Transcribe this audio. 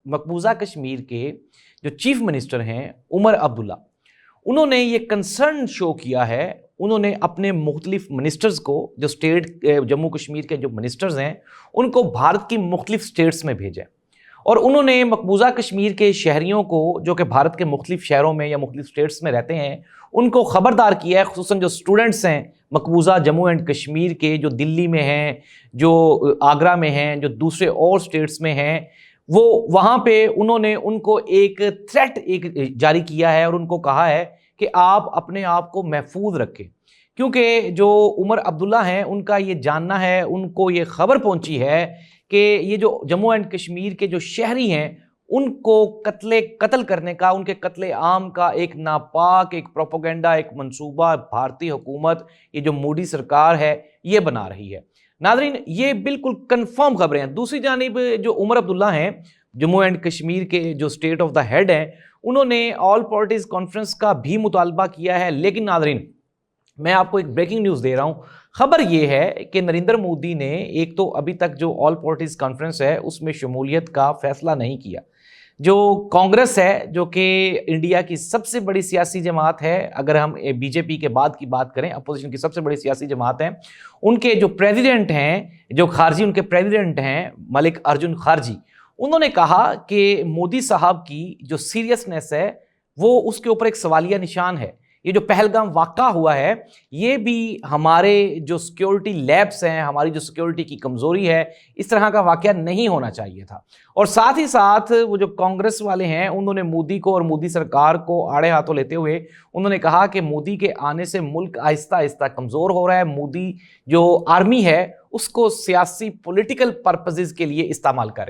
मकबूजा कश्मीर के जो chief minister हैं उमर अब्दुल्ला, उन्होंने ये कंसर्न शो किया है। उन्होंने अपने मुख्तलिफ मिनिस्टर्स को, जो स्टेट जम्मू कश्मीर के जो मिनिस्टर्स हैं, उनको भारत की मुख्तलिफ स्टेट्स में भेजा और उन्होंने मकबूजा कश्मीर के शहरियों को, जो कि भारत के मुख्तलिफ शहरों में या मुख्तलिफ स्टेट्स में रहते हैं, उनको ख़बरदार किया है, खुसूसन जो स्टूडेंट्स हैं मकबूजा जम्मू एंड कश्मीर के, जो दिल्ली में हैं, जो आगरा में हैं, जो दूसरे और स्टेट्स में हैं, वो वहाँ पे उन्होंने उनको एक थ्रेट जारी किया है और उनको कहा है कि आप अपने आप को महफूज रखें, क्योंकि जो उमर अब्दुल्ला हैं उनका ये जानना है, उनको ये खबर पहुंची है कि ये जो जम्मू एंड कश्मीर के जो शहरी हैं उनको कत्ल करने का, उनके कत्ले आम का एक नापाक, एक प्रोपोगेंडा, एक मंसूबा भारतीय हुकूमत, ये जो मोदी सरकार है, ये बना रही है। नाज़रीन, ये बिल्कुल कंफर्म खबरें हैं। दूसरी जानिब जो उमर अब्दुल्ला हैं, जम्मू एंड कश्मीर के जो स्टेट ऑफ द हेड हैं, उन्होंने ऑल पार्टीज कॉन्फ्रेंस का भी मुतालबा किया है। लेकिन नाज़रीन, मैं आपको एक ब्रेकिंग न्यूज़ दे रहा हूँ। खबर ये है कि नरेंद्र मोदी ने एक तो अभी तक जो ऑल पार्टीज कॉन्फ्रेंस है उसमें शमूलियत का फैसला नहीं किया। जो कांग्रेस है, जो कि इंडिया की सबसे बड़ी सियासी जमात है, अगर हम बीजेपी के बाद की बात करें, अपोजिशन की सबसे बड़ी सियासी जमात है, उनके जो प्रेसिडेंट हैं, जो खारजी उनके प्रेसिडेंट हैं मलिक अर्जुन खारजी, उन्होंने कहा कि मोदी साहब की जो सीरियसनेस है वो उसके ऊपर एक सवालिया निशान है। ये जो पहलगाम वाक़ा हुआ है, ये भी हमारे जो सिक्योरिटी लैब्स हैं, हमारी जो सिक्योरिटी की कमज़ोरी है, इस तरह का वाक़या नहीं होना चाहिए था। और साथ ही साथ वो जो कांग्रेस वाले हैं, उन्होंने मोदी को और मोदी सरकार को आड़े हाथों लेते हुए उन्होंने कहा कि मोदी के आने से मुल्क आहिस्ता आहिस्ता कमज़ोर हो रहा है। मोदी जो आर्मी है उसको सियासी पॉलिटिकल पर्पसेस के लिए इस्तेमाल कर रही है।